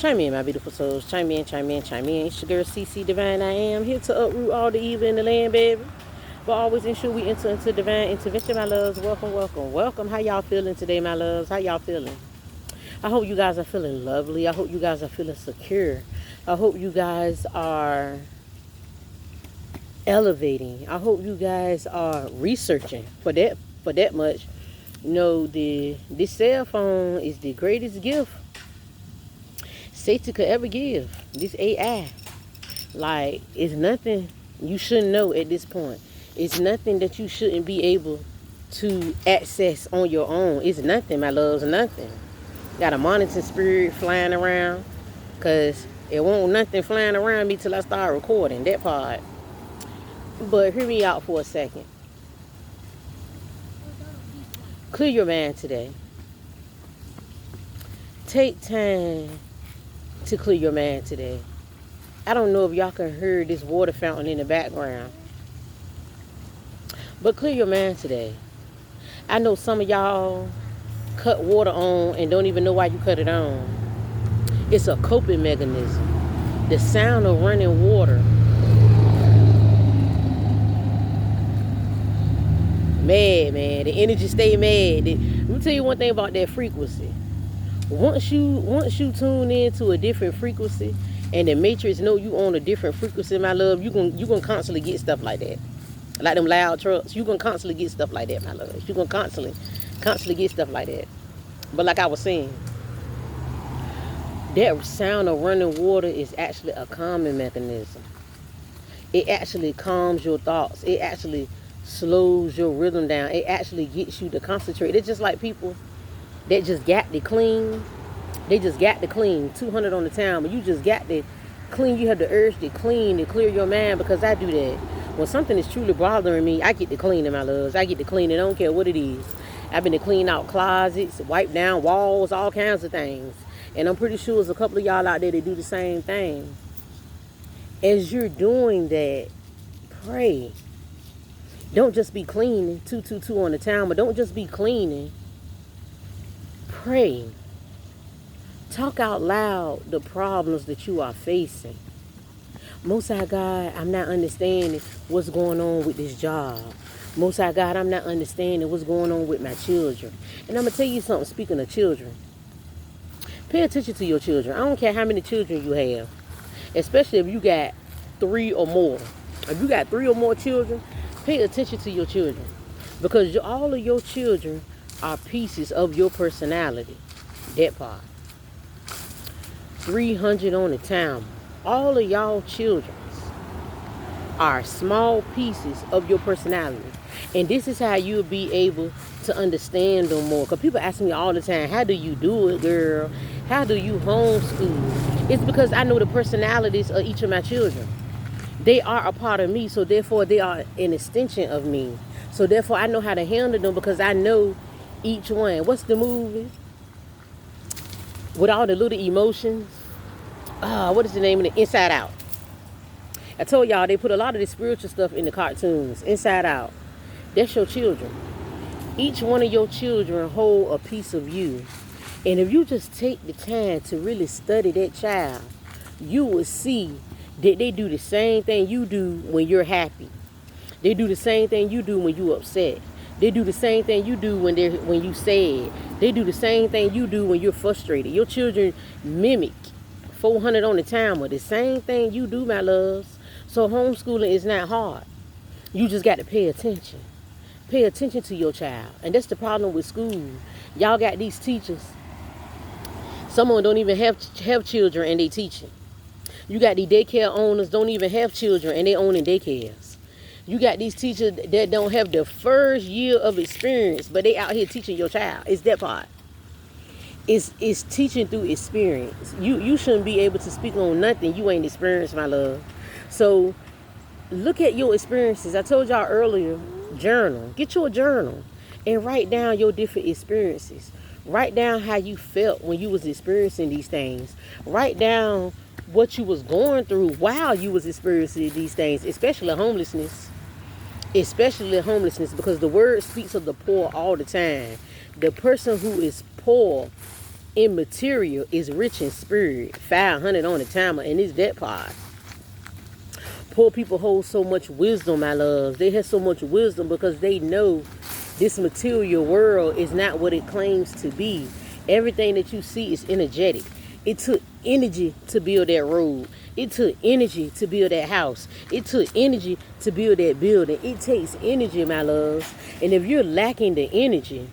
Chime in, my beautiful souls. Chime in, chime in, chime in. It's your girl, CC Divine. I am here to uproot all the evil in the land, baby. But always ensure we enter into divine intervention, my loves. Welcome, welcome, welcome. How y'all feeling today, my loves? How y'all feeling? I hope you guys are feeling lovely. I hope you guys are feeling secure. I hope you guys are elevating. I hope you guys are researching for that much. You know, this cell phone is the greatest gift Satan could ever give. This AI. Like, it's nothing you shouldn't know at this point. It's nothing that you shouldn't be able to access on your own. It's nothing, my loves, nothing. Got a monitoring spirit flying around. Because it won't nothing flying around me till I start recording that part. But hear me out for a second. Clear your mind today. Take time to clear your mind today. I don't know if y'all can hear this water fountain in the background. But clear your mind today. I know some of y'all cut water on and don't even know why you cut it on. It's a coping mechanism. The sound of running water. Mad, man. The energy stay mad. Let me tell you one thing about that frequency. Once you tune into a different frequency and the matrix know you on a different frequency, my love, you gonna constantly get stuff like that. Like them loud trucks, you gonna constantly get stuff like that, my love. You gonna constantly get stuff like that. But like I was saying, that sound of running water is actually a calming mechanism. It actually calms your thoughts. It actually slows your rhythm down. It actually gets you to concentrate. It's just like people that just got to clean. They just got to clean 200 on the town, but you just got to clean. You have the urge to clean, to clear your mind, because I do that. When something is truly bothering me, I get to clean it, my loves. I get to clean it. I don't care what it is. I've been to clean out closets, wipe down walls, all kinds of things. And I'm pretty sure there's a couple of y'all out there that do the same thing. As you're doing that, pray. Don't just be cleaning 222 on the town, but don't just be cleaning. Pray. Talk out loud the problems that you are facing. Most High God, I'm not understanding what's going on with this job. Most High God, I'm not understanding what's going on with my children. And I'm going to tell you something, speaking of children. Pay attention to your children. I don't care how many children you have. Especially if you got 3 or more. If you got 3 or more children, pay attention to your children. Because all of your children are pieces of your personality. That part. 300 on the town. All of y'all children are small pieces of your personality. And this is how you'll be able to understand them more. Because people ask me all the time, how do you do it, girl? How do you homeschool? It's because I know the personalities of each of my children. They are a part of me, so therefore they are an extension of me. So therefore I know how to handle them because I know each one. What's the movie? With all the little emotions. What is the name of it? Inside Out. I told y'all they put a lot of this spiritual stuff in the cartoons. Inside Out. That's your children. Each one of your children hold a piece of you. And if you just take the time to really study that child, you will see that they do the same thing you do when you're happy. They do the same thing you do when you're upset. They do the same thing you do when you sad. They do the same thing you do when you're frustrated. Your children mimic 400 on the timer. The same thing you do, my loves. So homeschooling is not hard. You just got to pay attention. Pay attention to your child. And that's the problem with school. Y'all got these teachers. Some of them don't even have children and they teaching. You got these daycare owners don't even have children and they owning daycares. You got these teachers that don't have the first year of experience, but they out here teaching your child. It's that part. It's teaching through experience. You shouldn't be able to speak on nothing you ain't experienced, my love. So look at your experiences. I told y'all earlier, journal. Get you a journal and write down your different experiences. Write down how you felt when you was experiencing these things. Write down what you was going through while you was experiencing these things, especially homelessness. Especially homelessness, because the word speaks of the poor all the time. The person who is poor in material is rich in spirit. 500 on the timer, and it's that part. Poor people hold so much wisdom, my loves. They have so much wisdom because they know this material world is not what it claims to be. Everything that you see is energetic. It took energy to build that road. It took energy to build that house. It took energy to build that building. It takes energy, my loves. And if you're lacking the energy,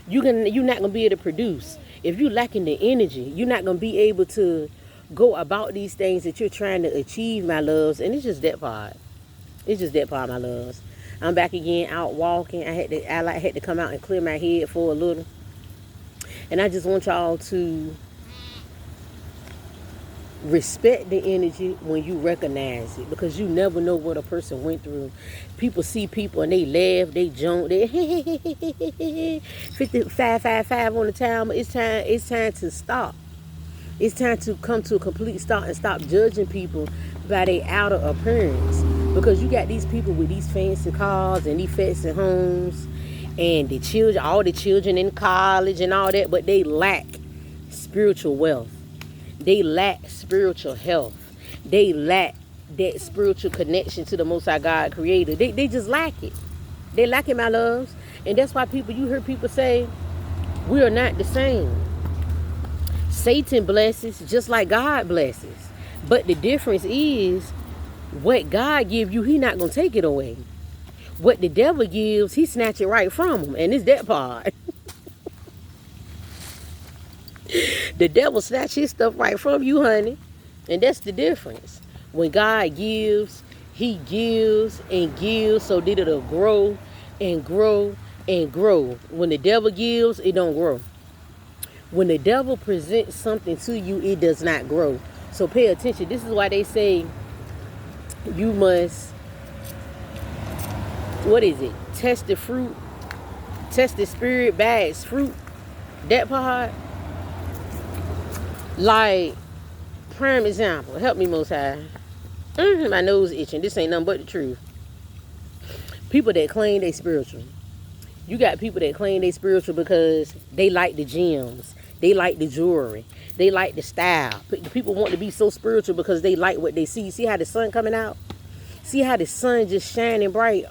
you're not going to be able to produce. If you're lacking the energy, you're not going to be able to go about these things that you're trying to achieve, my loves. And it's just that part. It's just that part, my loves. I'm back again out walking. I had to come out and clear my head for a little. And I just want y'all to respect the energy when you recognize it, because you never know what a person went through. People see people and they laugh, they jump, they 55 on the timer. It's time to stop. It's time to come to a complete stop and stop judging people by their outer appearance. Because you got these people with these fancy cars and these fancy homes and the children, all the children in college and all that, but they lack spiritual wealth. They lack spiritual health. They lack that spiritual connection to the Most High God Creator. They just lack it. They lack it, my loves. And that's why you hear people say, we are not the same. Satan blesses just like God blesses. But the difference is, what God gives you, He not going to take it away. What the devil gives, he snatch it right from him. And it's that part. The devil snatch his stuff right from you, honey. And that's the difference. When God gives, He gives and gives so that it'll grow and grow and grow. When the devil gives, it don't grow. When the devil presents something to you, it does not grow. So pay attention. This is why they say you must, what is it? Test the fruit. Test the spirit by its fruit. That part. Like, prime example. Help me, Most High. My nose itching. This ain't nothing but the truth. People that claim they spiritual. You got people that claim they spiritual because they like the gems. They like the jewelry. They like the style. People want to be so spiritual because they like what they see. See how the sun coming out? See how the sun just shining bright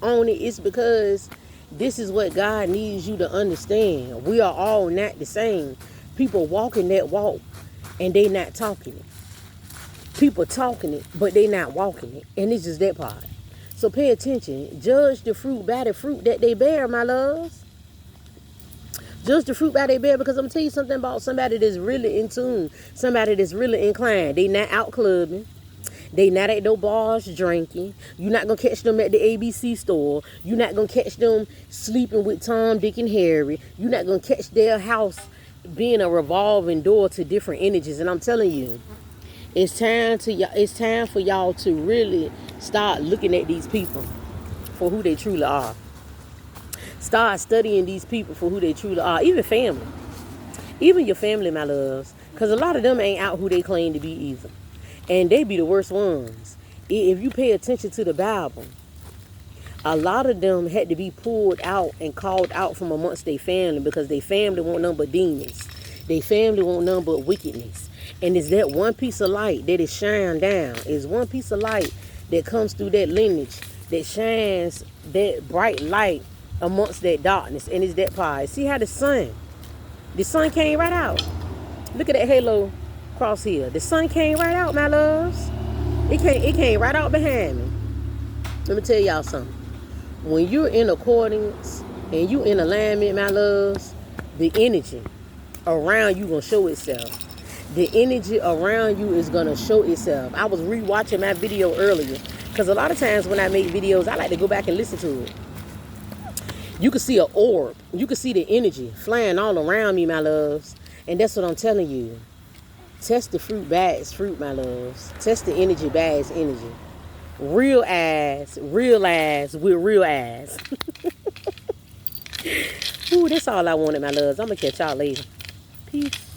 on it? It's because this is what God needs you to understand. We are all not the same. People walking that walk and they not talking it. People talking it, but they not walking it. And it's just that part. So pay attention. Judge the fruit by the fruit that they bear, my loves. Judge the fruit by they bear, because I'm going to tell you something about somebody that's really in tune. Somebody that's really inclined. They not out clubbing. They not at no bars drinking. You're not going to catch them at the ABC store. You're not going to catch them sleeping with Tom, Dick, and Harry. You're not going to catch their house being a revolving door to different energies. And I'm telling you, it's time for y'all to really start looking at these people for who they truly are. Start studying these people for who they truly are. Even family. Even your family, my loves. Because a lot of them ain't out who they claim to be either. And they be the worst ones. If you pay attention to the Bible, a lot of them had to be pulled out and called out from amongst their family, because their family want nothing but demons. Their family want nothing but wickedness. And it's that one piece of light that is shined down. It's one piece of light that comes through that lineage that shines that bright light amongst that darkness. And it's that part. See how the sun came right out. Look at that halo cross here. The sun came right out, my loves. It came right out behind me. Let me tell y'all something. When you're in accordance and you in alignment, my loves, the energy around you gonna show itself. The energy around you is gonna show itself. I was rewatching my video earlier, because a lot of times when I make videos, I like to go back and listen to it. You can see an orb. You can see the energy flying all around me, my loves. And that's what I'm telling you. Test the fruit by its fruit, my loves. Test the energy by its energy. Real eyes with real eyes. Ooh, that's all I wanted, my loves. I'm going to catch y'all later. Peace.